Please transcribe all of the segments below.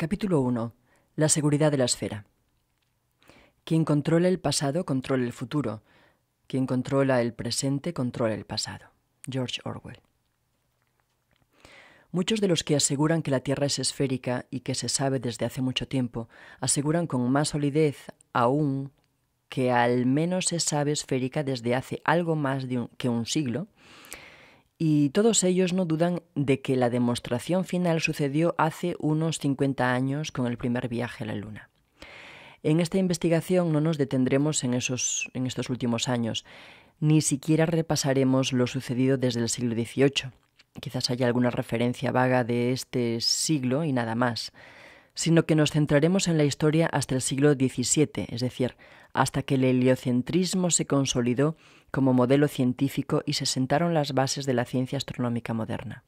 Capítulo 1. La seguridad de la esfera. Quien controla el pasado, controla el futuro. Quien controla el presente, controla el pasado. George Orwell. Muchos de los que aseguran que la Tierra es esférica y que se sabe desde hace mucho tiempo, aseguran con más solidez aún que al menos se sabe esférica desde hace algo más que un siglo, y todos ellos no dudan de que la demostración final sucedió hace unos 50 años con el primer viaje a la Luna. En esta investigación no nos detendremos en estos últimos años, ni siquiera repasaremos lo sucedido desde el siglo XVIII. Quizás haya alguna referencia vaga de este siglo y nada más, sino que nos centraremos en la historia hasta el siglo XVII, es decir, hasta que el heliocentrismo se consolidó como modelo científico y se sentaron las bases de la ciencia astronómica moderna.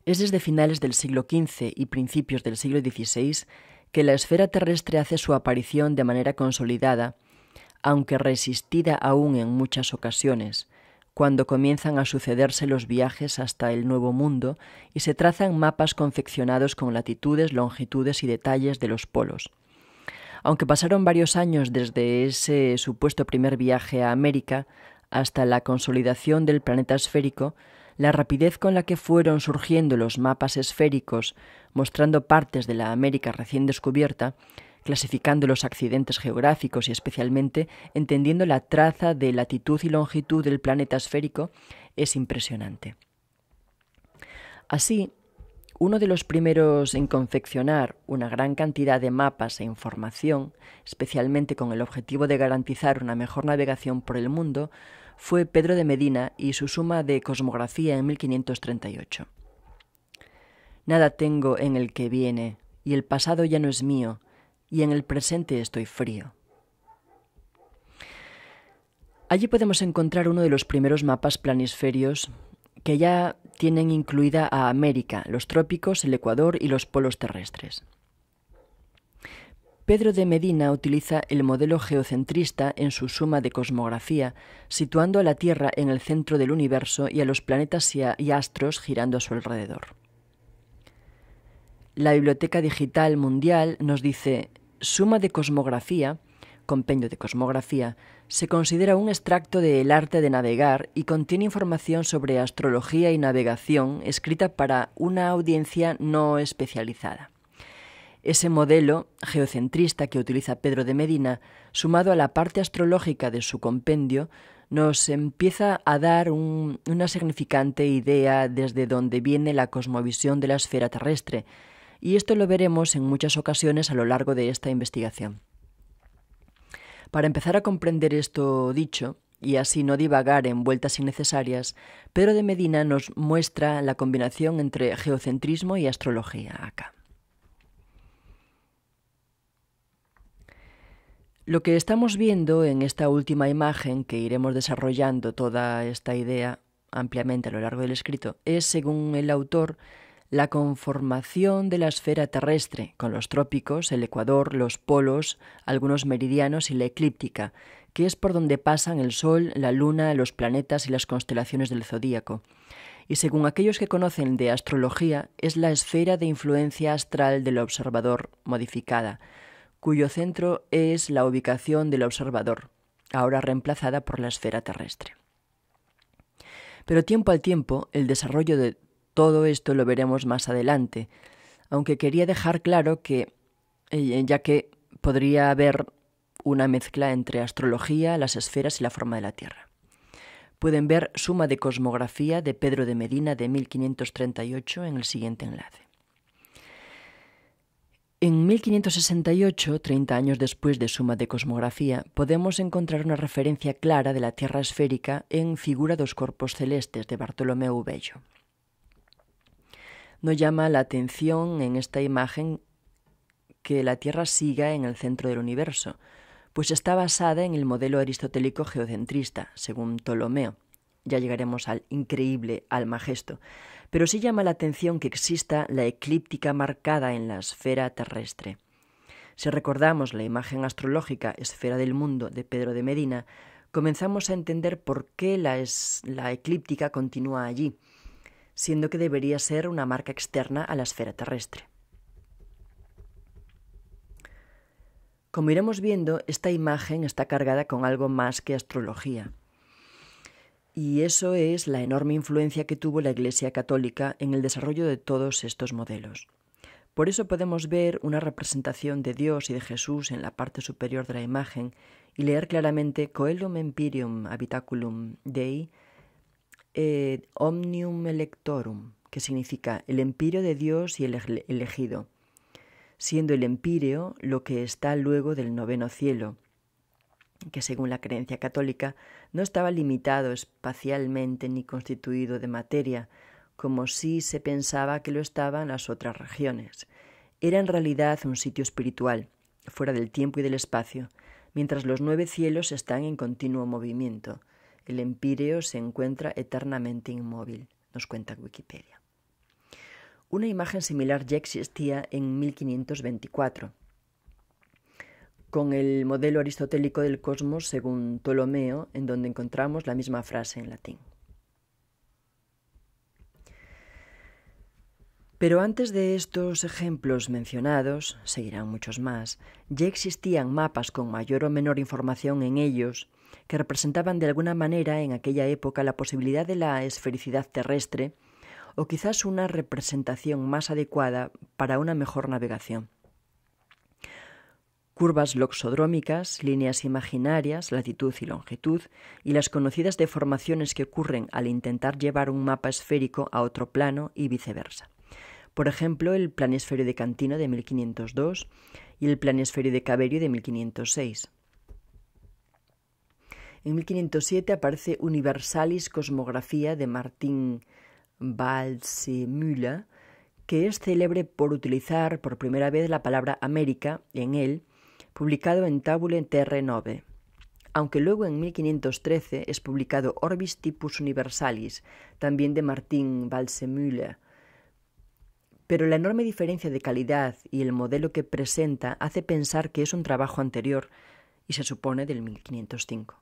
Es desde finales del siglo XV y principios del siglo XVI que la esfera terrestre hace su aparición de manera consolidada, aunque resistida aún en muchas ocasiones, cuando comienzan a sucederse los viajes hasta el Nuevo Mundo y se trazan mapas confeccionados con latitudes, longitudes y detalles de los polos. Aunque pasaron varios años desde ese supuesto primer viaje a América hasta la consolidación del planeta esférico, la rapidez con la que fueron surgiendo los mapas esféricos, mostrando partes de la América recién descubierta, clasificando los accidentes geográficos y especialmente entendiendo la traza de latitud y longitud del planeta esférico, es impresionante. Así, uno de los primeros en confeccionar una gran cantidad de mapas e información, especialmente con el objetivo de garantizar una mejor navegación por el mundo, fue Pedro de Medina y su Suma de Cosmografía en 1538. Nada tengo en el que viene, y el pasado ya no es mío, y en el presente estoy frío. Allí podemos encontrar uno de los primeros mapas planisferios que ya tienen incluida a América, los trópicos, el Ecuador y los polos terrestres. Pedro de Medina utiliza el modelo geocentrista en su Suma de Cosmografía, situando a la Tierra en el centro del universo y a los planetas y astros girando a su alrededor. La Biblioteca Digital Mundial nos dice: Suma de Cosmografía, compendio de cosmografía, se considera un extracto del arte de navegar y contiene información sobre astrología y navegación escrita para una audiencia no especializada. Ese modelo geocentrista que utiliza Pedro de Medina, sumado a la parte astrológica de su compendio, nos empieza a dar una significante idea desde donde viene la cosmovisión de la esfera terrestre, y esto lo veremos en muchas ocasiones a lo largo de esta investigación. Para empezar a comprender esto dicho, y así no divagar en vueltas innecesarias, Pedro de Medina nos muestra la combinación entre geocentrismo y astrología acá. Lo que estamos viendo en esta última imagen, que iremos desarrollando toda esta idea ampliamente a lo largo del escrito, es, según el autor, la conformación de la esfera terrestre, con los trópicos, el ecuador, los polos, algunos meridianos y la eclíptica, que es por donde pasan el Sol, la Luna, los planetas y las constelaciones del zodíaco. Y según aquellos que conocen de astrología, es la esfera de influencia astral del observador modificada, cuyo centro es la ubicación del observador, ahora reemplazada por la esfera terrestre. Pero tiempo al tiempo, el desarrollo de todo esto lo veremos más adelante, aunque quería dejar claro que, ya que podría haber una mezcla entre astrología, las esferas y la forma de la Tierra. Pueden ver Suma de Cosmografía de Pedro de Medina de 1538 en el siguiente enlace. En 1568, 30 años después de Suma de Cosmografía, podemos encontrar una referencia clara de la Tierra esférica en Figura dos Corpos Celestes de Bartolomeu Bello. Nos llama la atención en esta imagen que la Tierra siga en el centro del universo, pues está basada en el modelo aristotélico geocentrista, según Ptolomeo. Ya llegaremos al increíble Almagesto, pero sí llama la atención que exista la eclíptica marcada en la esfera terrestre. Si recordamos la imagen astrológica Esfera del Mundo de Pedro de Medina, comenzamos a entender por qué la eclíptica continúa allí, siendo que debería ser una marca externa a la esfera terrestre. Como iremos viendo, esta imagen está cargada con algo más que astrología. Y eso es la enorme influencia que tuvo la Iglesia Católica en el desarrollo de todos estos modelos. Por eso podemos ver una representación de Dios y de Jesús en la parte superior de la imagen y leer claramente Coelum Empyreum Habitaculum Dei Omnium Electorum, que significa el empíreo de Dios y el elegido, siendo el empíreo lo que está luego del noveno cielo, que según la creencia católica no estaba limitado espacialmente ni constituido de materia, como si se pensaba que lo estaban las otras regiones. Era en realidad un sitio espiritual, fuera del tiempo y del espacio, mientras los 9 cielos están en continuo movimiento. El empíreo se encuentra eternamente inmóvil, nos cuenta Wikipedia. Una imagen similar ya existía en 1524, con el modelo aristotélico del cosmos según Ptolomeo, en donde encontramos la misma frase en latín. Pero antes de estos ejemplos mencionados, seguirán muchos más, ya existían mapas con mayor o menor información en ellos que representaban de alguna manera en aquella época la posibilidad de la esfericidad terrestre o quizás una representación más adecuada para una mejor navegación. Curvas loxodrómicas, líneas imaginarias, latitud y longitud, y las conocidas deformaciones que ocurren al intentar llevar un mapa esférico a otro plano y viceversa. Por ejemplo, el planisferio de Cantino de 1502 y el planisferio de Caberio de 1506. En 1507 aparece Universalis Cosmographia de Martin Waldseemüller, que es célebre por utilizar por primera vez la palabra América en él, publicado en Tabulae Terrae Nove, aunque luego en 1513 es publicado Orbis Typus Universalis, también de Martin Waldseemüller. Pero la enorme diferencia de calidad y el modelo que presenta hace pensar que es un trabajo anterior y se supone del 1505.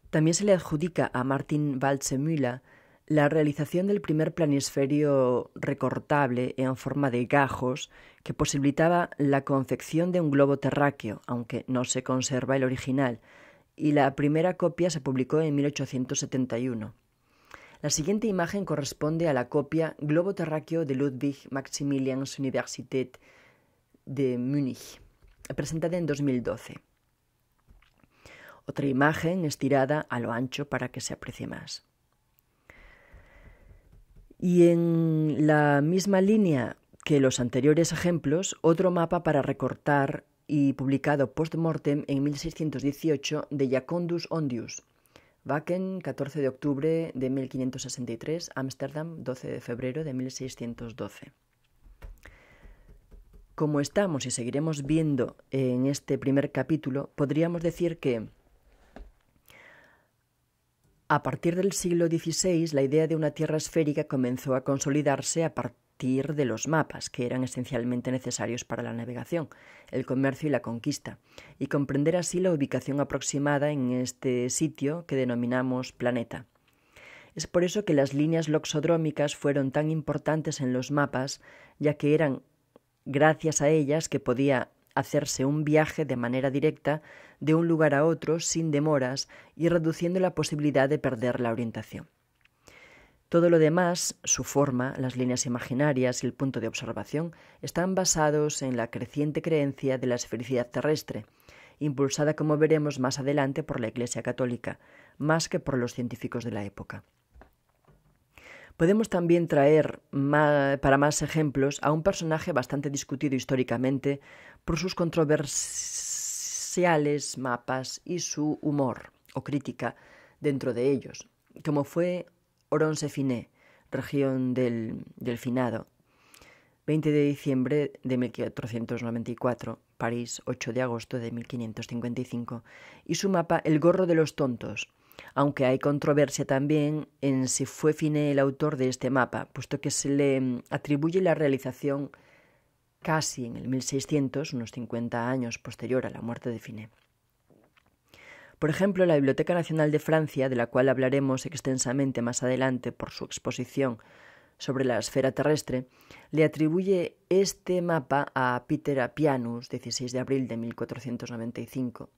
También se le adjudica a Martin Waldseemüller la realización del primer planisferio recortable en forma de gajos que posibilitaba la confección de un globo terráqueo, aunque no se conserva el original, y la primera copia se publicó en 1871. La siguiente imagen corresponde a la copia Globo terráqueo de Ludwig Maximilians Universität de Múnich, presentada en 2012. Otra imagen estirada a lo ancho para que se aprecie más. Y en la misma línea que los anteriores ejemplos, otro mapa para recortar y publicado post-mortem en 1618 de Jacondus Ondius, Wacken, 14 de octubre de 1563, Ámsterdam, 12 de febrero de 1612. Como estamos y seguiremos viendo en este primer capítulo, podríamos decir que a partir del siglo XVI la idea de una tierra esférica comenzó a consolidarse a partir de los mapas, que eran esencialmente necesarios para la navegación, el comercio y la conquista, y comprender así la ubicación aproximada en este sitio que denominamos planeta. Es por eso que las líneas loxodrómicas fueron tan importantes en los mapas, ya que eran gracias a ellas que podía hacerse un viaje de manera directa de un lugar a otro sin demoras y reduciendo la posibilidad de perder la orientación. Todo lo demás, su forma, las líneas imaginarias y el punto de observación, están basados en la creciente creencia de la esfericidad terrestre, impulsada, como veremos más adelante, por la Iglesia Católica, más que por los científicos de la época. Podemos también traer para más ejemplos a un personaje bastante discutido históricamente por sus controversiales mapas y su humor o crítica dentro de ellos, como fue Oron-Sephiné, región del Finado, 20 de diciembre de 1494, París, 8 de agosto de 1555, y su mapa El gorro de los tontos, aunque hay controversia también en si fue Finé el autor de este mapa, puesto que se le atribuye la realización casi en el 1600, unos 50 años posterior a la muerte de Finé. Por ejemplo, la Biblioteca Nacional de Francia, de la cual hablaremos extensamente más adelante por su exposición sobre la esfera terrestre, le atribuye este mapa a Peter Appianus, 16 de abril de 1495,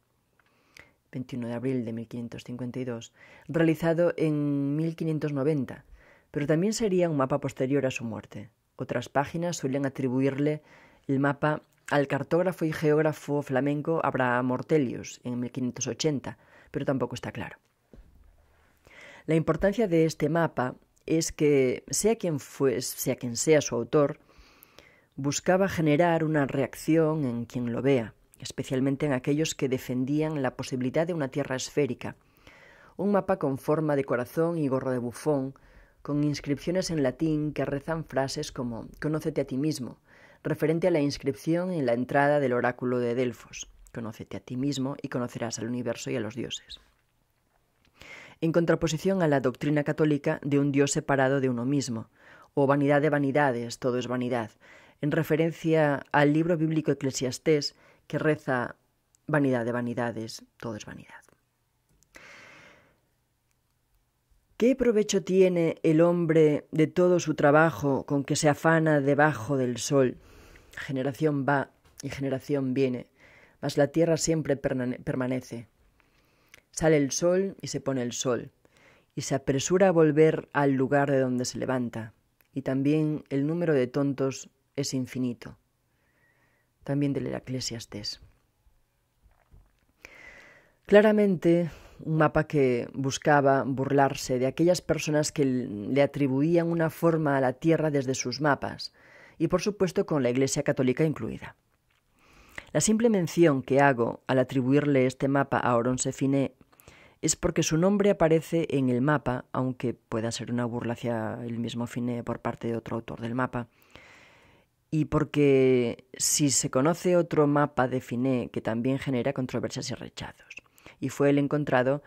21 de abril de 1552, realizado en 1590, pero también sería un mapa posterior a su muerte. Otras páginas suelen atribuirle el mapa al cartógrafo y geógrafo flamenco Abraham Ortelius en 1580, pero tampoco está claro. La importancia de este mapa es que, sea quien sea su autor, buscaba generar una reacción en quien lo vea, especialmente en aquellos que defendían la posibilidad de una tierra esférica. Un mapa con forma de corazón y gorro de bufón, con inscripciones en latín que rezan frases como «Conócete a ti mismo», referente a la inscripción en la entrada del oráculo de Delfos. «Conócete a ti mismo y conocerás al universo y a los dioses». En contraposición a la doctrina católica de un Dios separado de uno mismo, o vanidad de vanidades, todo es vanidad, en referencia al libro bíblico Eclesiastés, que reza vanidad de vanidades, todo es vanidad. ¿Qué provecho tiene el hombre de todo su trabajo con que se afana debajo del sol? Generación va y generación viene, mas la tierra siempre permanece. Sale el sol y se pone el sol, y se apresura a volver al lugar de donde se levanta, y también el número de tontos es infinito. También del Eclesiastés. Claramente, un mapa que buscaba burlarse de aquellas personas que le atribuían una forma a la Tierra desde sus mapas, y por supuesto con la Iglesia Católica incluida. La simple mención que hago al atribuirle este mapa a Oronce Finet es porque su nombre aparece en el mapa, aunque pueda ser una burla hacia el mismo Finet por parte de otro autor del mapa, y porque si se conoce otro mapa de Finet que también genera controversias y rechazos, y fue el encontrado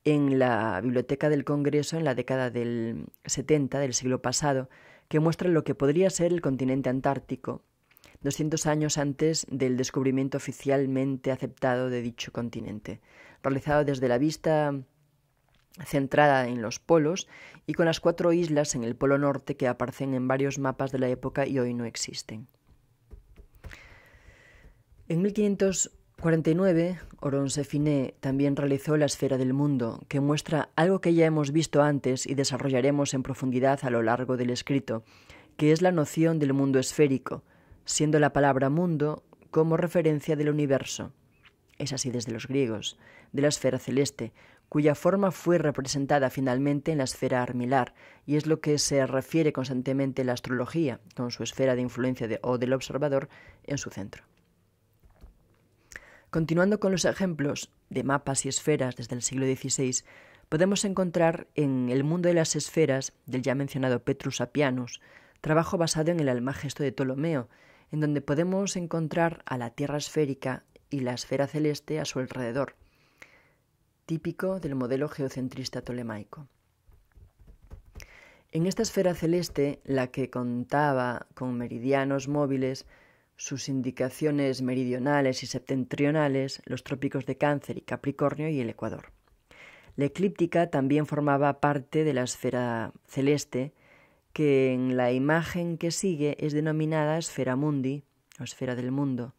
en la Biblioteca del Congreso en la década del 70 del siglo pasado, que muestra lo que podría ser el continente antártico, 200 años antes del descubrimiento oficialmente aceptado de dicho continente, realizado desde la vista centrada en los polos y con las 4 islas en el polo norte que aparecen en varios mapas de la época y hoy no existen. En 1549, Oronce Finet también realizó la esfera del mundo, que muestra algo que ya hemos visto antes y desarrollaremos en profundidad a lo largo del escrito, que es la noción del mundo esférico, siendo la palabra mundo como referencia del universo. Es así desde los griegos, de la esfera celeste, cuya forma fue representada finalmente en la esfera armilar, y es lo que se refiere constantemente la astrología, con su esfera de influencia del observador en su centro. Continuando con los ejemplos de mapas y esferas desde el siglo XVI, podemos encontrar en El mundo de las esferas, del ya mencionado Petrus Appianus, trabajo basado en el Almagesto de Ptolomeo, en donde podemos encontrar a la Tierra esférica y la esfera celeste a su alrededor, típico del modelo geocentrista tolemaico. En esta esfera celeste, la que contaba con meridianos móviles, sus indicaciones meridionales y septentrionales, los trópicos de Cáncer y Capricornio y el Ecuador. La eclíptica también formaba parte de la esfera celeste, que en la imagen que sigue es denominada esfera mundi, o esfera del mundo,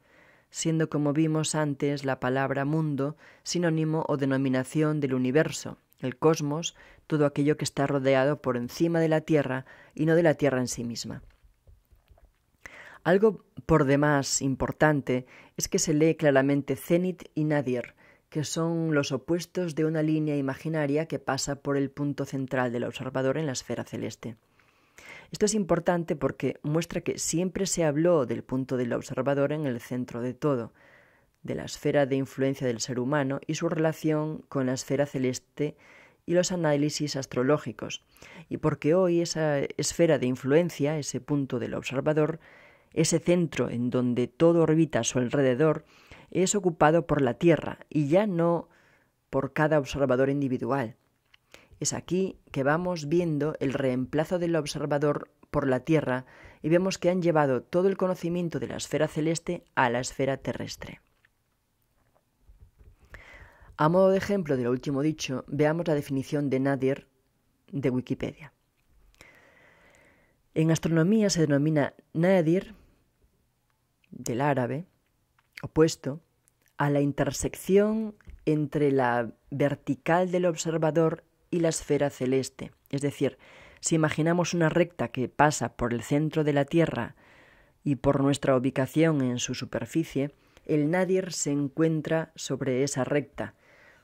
siendo, como vimos antes, la palabra mundo sinónimo o denominación del universo, el cosmos, todo aquello que está rodeado por encima de la Tierra y no de la Tierra en sí misma. Algo por demás importante es que se lee claramente cenit y nadir, que son los opuestos de una línea imaginaria que pasa por el punto central del observador en la esfera celeste. Esto es importante porque muestra que siempre se habló del punto del observador en el centro de todo, de la esfera de influencia del ser humano y su relación con la esfera celeste y los análisis astrológicos, y porque hoy esa esfera de influencia, ese punto del observador, ese centro en donde todo orbita a su alrededor, es ocupado por la Tierra y ya no por cada observador individual. Es aquí que vamos viendo el reemplazo del observador por la Tierra y vemos que han llevado todo el conocimiento de la esfera celeste a la esfera terrestre. A modo de ejemplo de lo último dicho, veamos la definición de nadir de Wikipedia. En astronomía se denomina nadir, del árabe, opuesto, a la intersección entre la vertical del observador y la esfera celeste. Es decir, si imaginamos una recta que pasa por el centro de la Tierra y por nuestra ubicación en su superficie, el nadir se encuentra sobre esa recta,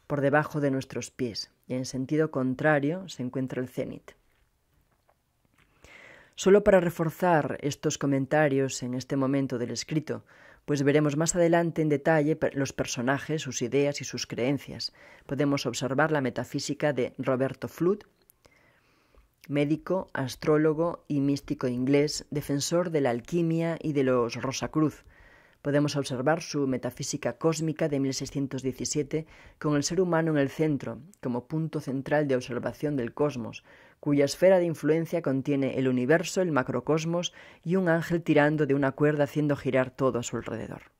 por debajo de nuestros pies, y en sentido contrario se encuentra el cénit. Solo para reforzar estos comentarios en este momento del escrito, pues veremos más adelante en detalle los personajes, sus ideas y sus creencias. Podemos observar la metafísica de Roberto Flood, médico, astrólogo y místico inglés, defensor de la alquimia y de los Rosacruz. Podemos observar su metafísica cósmica de 1617 con el ser humano en el centro, como punto central de observación del cosmos, cuya esfera de influencia contiene el universo, el macrocosmos y un ángel tirando de una cuerda haciendo girar todo a su alrededor.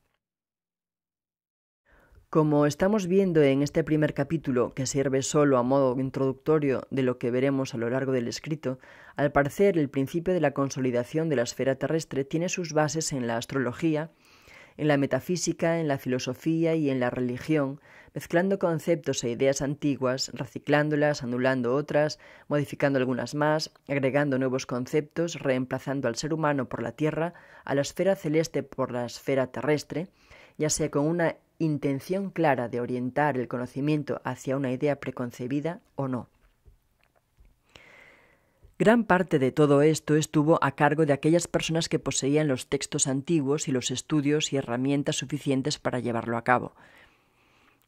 Como estamos viendo en este primer capítulo, que sirve solo a modo introductorio de lo que veremos a lo largo del escrito, al parecer el principio de la consolidación de la esfera terrestre tiene sus bases en la astrología, en la metafísica, en la filosofía y en la religión, mezclando conceptos e ideas antiguas, reciclándolas, anulando otras, modificando algunas más, agregando nuevos conceptos, reemplazando al ser humano por la Tierra, a la esfera celeste por la esfera terrestre, ya sea con una intención clara de orientar el conocimiento hacia una idea preconcebida o no. Gran parte de todo esto estuvo a cargo de aquellas personas que poseían los textos antiguos y los estudios y herramientas suficientes para llevarlo a cabo.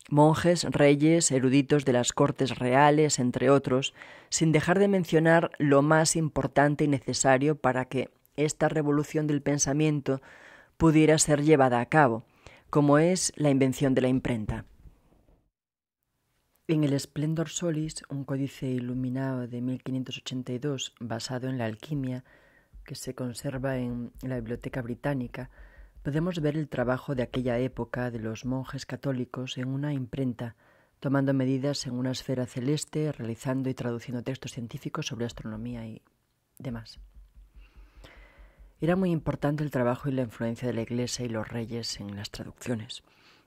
Monjes, reyes, eruditos de las cortes reales, entre otros, sin dejar de mencionar lo más importante y necesario para que esta revolución del pensamiento pudiera ser llevada a cabo, como es la invención de la imprenta. En el Splendor Solis, un códice iluminado de 1582 basado en la alquimia, que se conserva en la Biblioteca Británica, podemos ver el trabajo de aquella época de los monjes católicos en una imprenta, tomando medidas en una esfera celeste, realizando y traduciendo textos científicos sobre astronomía y demás. Era muy importante el trabajo y la influencia de la Iglesia y los reyes en las traducciones,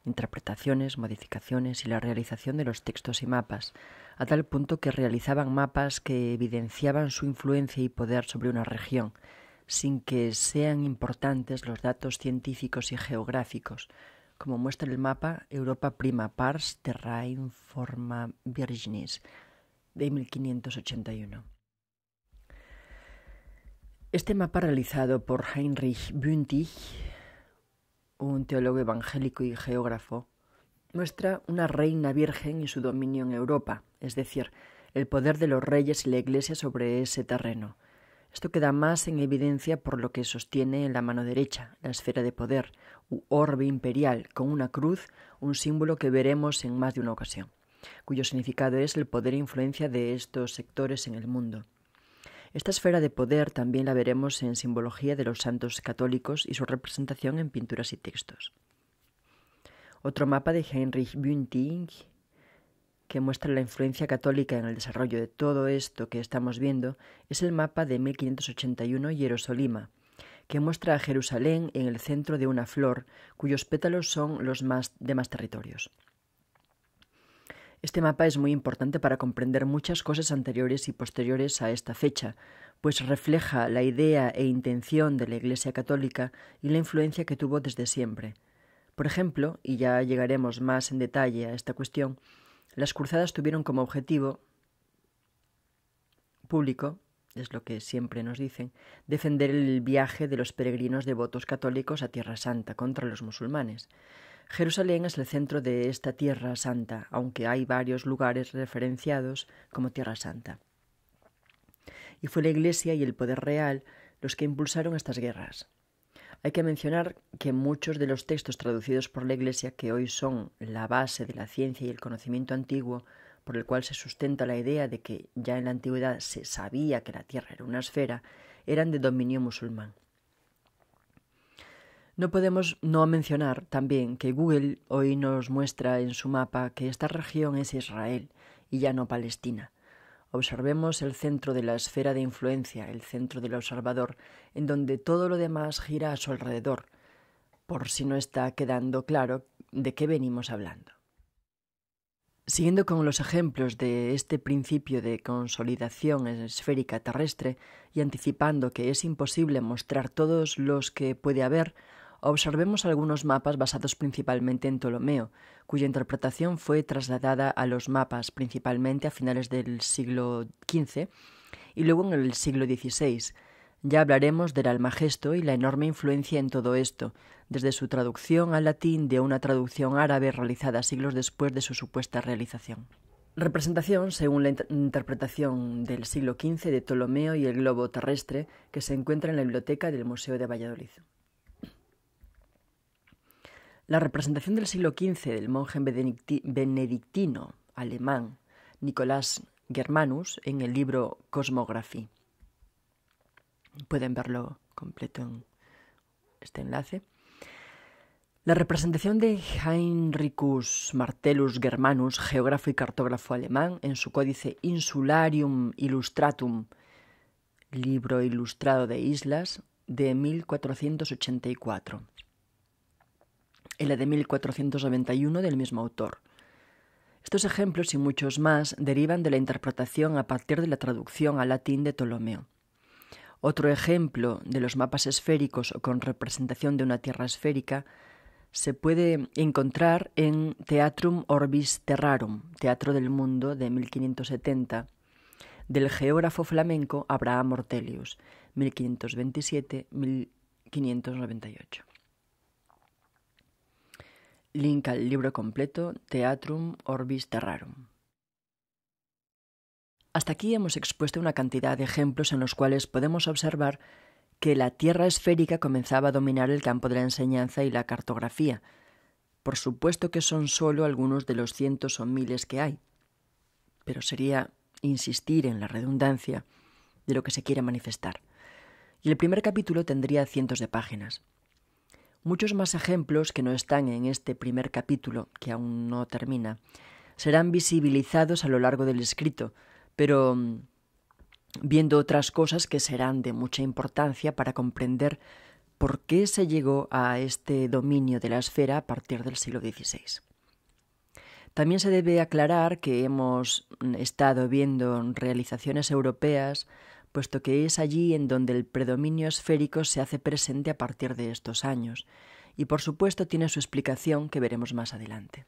interpretaciones, modificaciones y la realización de los textos y mapas, a tal punto que realizaban mapas que evidenciaban su influencia y poder sobre una región, sin que sean importantes los datos científicos y geográficos, como muestra el mapa Europa Prima Pars Terrae Forma Virginis de 1581. Este mapa, realizado por Heinrich Bündig, un teólogo evangélico y geógrafo, muestra una reina virgen y su dominio en Europa, es decir, el poder de los reyes y la Iglesia sobre ese terreno. Esto queda más en evidencia por lo que sostiene en la mano derecha, la esfera de poder, u orbe imperial, con una cruz, un símbolo que veremos en más de una ocasión, cuyo significado es el poder e influencia de estos sectores en el mundo. Esta esfera de poder también la veremos en simbología de los santos católicos y su representación en pinturas y textos. Otro mapa de Heinrich Bündig, que muestra la influencia católica en el desarrollo de todo esto que estamos viendo, es el mapa de 1581 Jerusalén, que muestra a Jerusalén en el centro de una flor, cuyos pétalos son los demás territorios. Este mapa es muy importante para comprender muchas cosas anteriores y posteriores a esta fecha, pues refleja la idea e intención de la Iglesia Católica y la influencia que tuvo desde siempre. Por ejemplo, y ya llegaremos más en detalle a esta cuestión, las cruzadas tuvieron como objetivo público, es lo que siempre nos dicen, defender el viaje de los peregrinos devotos católicos a Tierra Santa contra los musulmanes. Jerusalén es el centro de esta Tierra Santa, aunque hay varios lugares referenciados como Tierra Santa. Y fue la Iglesia y el poder real los que impulsaron estas guerras. Hay que mencionar que muchos de los textos traducidos por la Iglesia, que hoy son la base de la ciencia y el conocimiento antiguo, por el cual se sustenta la idea de que ya en la antigüedad se sabía que la Tierra era una esfera, eran de dominio musulmán. No podemos no mencionar también que Google hoy nos muestra en su mapa que esta región es Israel y ya no Palestina, Observemos el centro de la esfera de influencia, el centro del observador, en donde todo lo demás gira a su alrededor, por si no está quedando claro de qué venimos hablando. Siguiendo con los ejemplos de este principio de consolidación esférica terrestre y anticipando que es imposible mostrar todos los que puede haber, observemos algunos mapas basados principalmente en Ptolomeo, cuya interpretación fue trasladada a los mapas principalmente a finales del siglo XV y luego en el siglo XVI. Ya hablaremos del Almagesto y la enorme influencia en todo esto, desde su traducción al latín de una traducción árabe realizada siglos después de su supuesta realización. Representación según la interpretación del siglo XV de Ptolomeo y el globo terrestre que se encuentra en la biblioteca del Museo de Valladolid. La representación del siglo XV del monje benedictino alemán Nicolás Germanus en el libro Cosmographie. Pueden verlo completo en este enlace. La representación de Heinricus Martellus Germanus, geógrafo y cartógrafo alemán, en su códice Insularium Illustratum, libro ilustrado de islas, de 1484. En la de 1491 del mismo autor. Estos ejemplos y muchos más derivan de la interpretación a partir de la traducción al latín de Ptolomeo. Otro ejemplo de los mapas esféricos o con representación de una tierra esférica se puede encontrar en Theatrum Orbis Terrarum, Teatro del Mundo de 1570, del geógrafo flamenco Abraham Ortelius, 1527-1598. Link al libro completo Theatrum Orbis Terrarum. Hasta aquí hemos expuesto una cantidad de ejemplos en los cuales podemos observar que la Tierra esférica comenzaba a dominar el campo de la enseñanza y la cartografía. Por supuesto que son solo algunos de los cientos o miles que hay, pero sería insistir en la redundancia de lo que se quiere manifestar. Y el primer capítulo tendría cientos de páginas. Muchos más ejemplos que no están en este primer capítulo, que aún no termina, serán visibilizados a lo largo del escrito, pero viendo otras cosas que serán de mucha importancia para comprender por qué se llegó a este dominio de la esfera a partir del siglo XVI. También se debe aclarar que hemos estado viendo realizaciones europeas, puesto que es allí en donde el predominio esférico se hace presente a partir de estos años, y por supuesto tiene su explicación que veremos más adelante.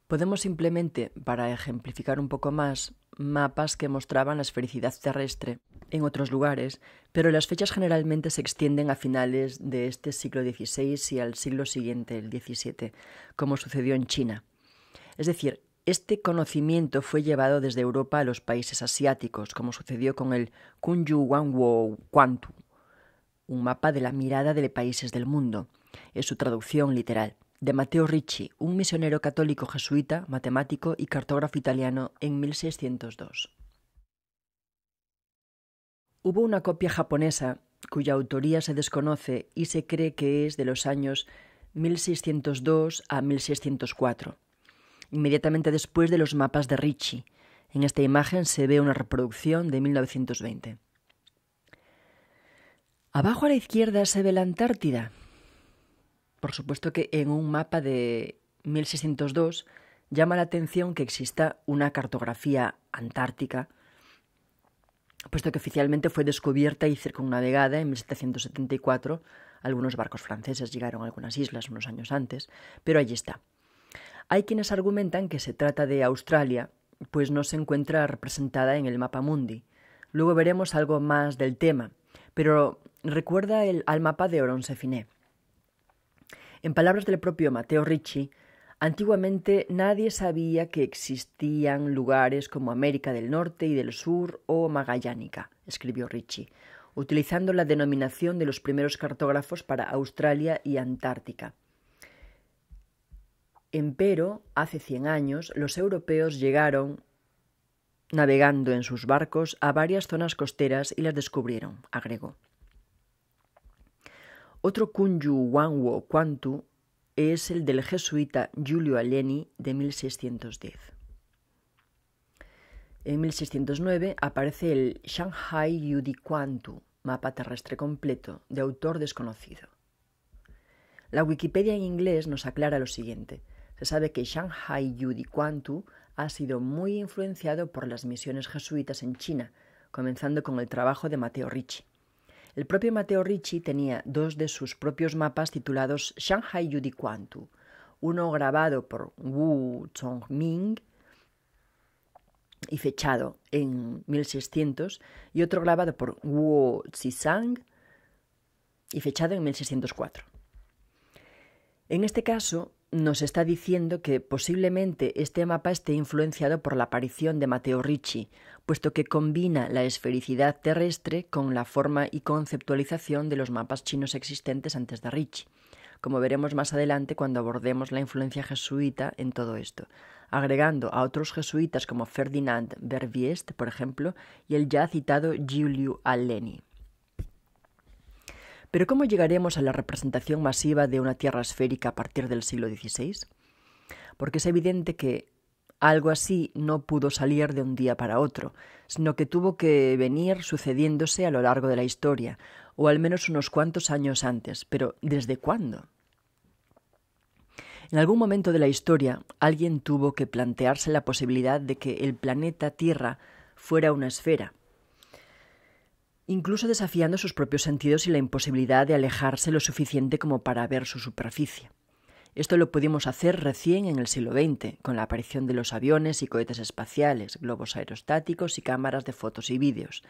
Podemos simplemente, para ejemplificar un poco más, mapas que mostraban la esfericidad terrestre en otros lugares, pero las fechas generalmente se extienden a finales de este siglo XVI y al siglo siguiente, el XVII, como sucedió en China. Es decir, este conocimiento fue llevado desde Europa a los países asiáticos, como sucedió con el Kunju Wanwo Quantu, un mapa de la mirada de países del mundo. Es su traducción literal, de Matteo Ricci, un misionero católico jesuita, matemático y cartógrafo italiano en 1602. Hubo una copia japonesa cuya autoría se desconoce y se cree que es de los años 1602 a 1604, inmediatamente después de los mapas de Ricci. En esta imagen se ve una reproducción de 1920. Abajo a la izquierda se ve la Antártida. Por supuesto que en un mapa de 1602 llama la atención que exista una cartografía antártica, puesto que oficialmente fue descubierta y circunnavegada en 1774. Algunos barcos franceses llegaron a algunas islas unos años antes, pero allí está. Hay quienes argumentan que se trata de Australia, pues no se encuentra representada en el mapa mundi. Luego veremos algo más del tema, pero recuerda al mapa de Oron-Sefine. En palabras del propio Matteo Ricci, antiguamente nadie sabía que existían lugares como América del Norte y del Sur o Magallánica, escribió Ricci, utilizando la denominación de los primeros cartógrafos para Australia y Antártica. Empero, hace 100 años, los europeos llegaron navegando en sus barcos a varias zonas costeras y las descubrieron, agregó. Otro Kunju Wanwo Quantu es el del jesuita Giulio Alieni de 1610. En 1609 aparece el Shanghai Yudiquantu, mapa terrestre completo, de autor desconocido. La Wikipedia en inglés nos aclara lo siguiente. Se sabe que Shanghai Yudiquantu ha sido muy influenciado por las misiones jesuitas en China, comenzando con el trabajo de Matteo Ricci. El propio Matteo Ricci tenía dos de sus propios mapas titulados Shanghai Yudiquantu, uno grabado por Wu Zhongming y fechado en 1600, y otro grabado por Wu Zizang y fechado en 1604. En este caso, nos está diciendo que posiblemente este mapa esté influenciado por la aparición de Matteo Ricci, puesto que combina la esfericidad terrestre con la forma y conceptualización de los mapas chinos existentes antes de Ricci, como veremos más adelante cuando abordemos la influencia jesuita en todo esto, agregando a otros jesuitas como Ferdinand Verbiest, por ejemplo, y el ya citado Giulio Aleni. Pero ¿cómo llegaremos a la representación masiva de una Tierra esférica a partir del siglo XVI? Porque es evidente que algo así no pudo salir de un día para otro, sino que tuvo que venir sucediéndose a lo largo de la historia, o al menos unos cuantos años antes. Pero ¿desde cuándo? En algún momento de la historia, alguien tuvo que plantearse la posibilidad de que el planeta Tierra fuera una esfera, incluso desafiando sus propios sentidos y la imposibilidad de alejarse lo suficiente como para ver su superficie. Esto lo pudimos hacer recién en el siglo XX, con la aparición de los aviones y cohetes espaciales, globos aerostáticos y cámaras de fotos y vídeos.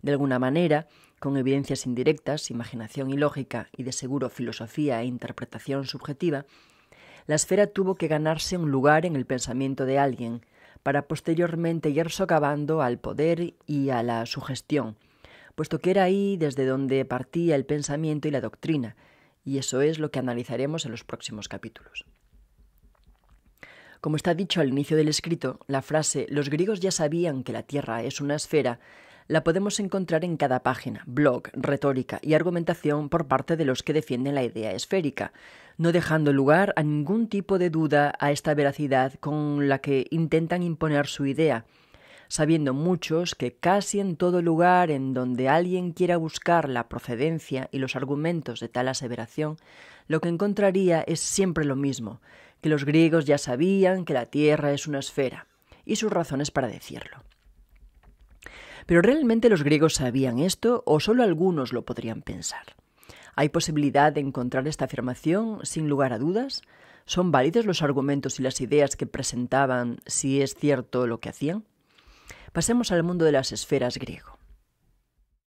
De alguna manera, con evidencias indirectas, imaginación y lógica, y de seguro filosofía e interpretación subjetiva, la esfera tuvo que ganarse un lugar en el pensamiento de alguien, para posteriormente ir socavando al poder y a la sugestión, puesto que era ahí desde donde partía el pensamiento y la doctrina, y eso es lo que analizaremos en los próximos capítulos. Como está dicho al inicio del escrito, la frase «los griegos ya sabían que la Tierra es una esfera» la podemos encontrar en cada página, blog, retórica y argumentación por parte de los que defienden la idea esférica, no dejando lugar a ningún tipo de duda a esta veracidad con la que intentan imponer su idea, sabiendo muchos que casi en todo lugar en donde alguien quiera buscar la procedencia y los argumentos de tal aseveración, lo que encontraría es siempre lo mismo, que los griegos ya sabían que la Tierra es una esfera, y sus razones para decirlo. ¿Pero realmente los griegos sabían esto o solo algunos lo podrían pensar? ¿Hay posibilidad de encontrar esta afirmación sin lugar a dudas? ¿Son válidos los argumentos y las ideas que presentaban si es cierto lo que hacían? Pasemos al mundo de las esferas griego.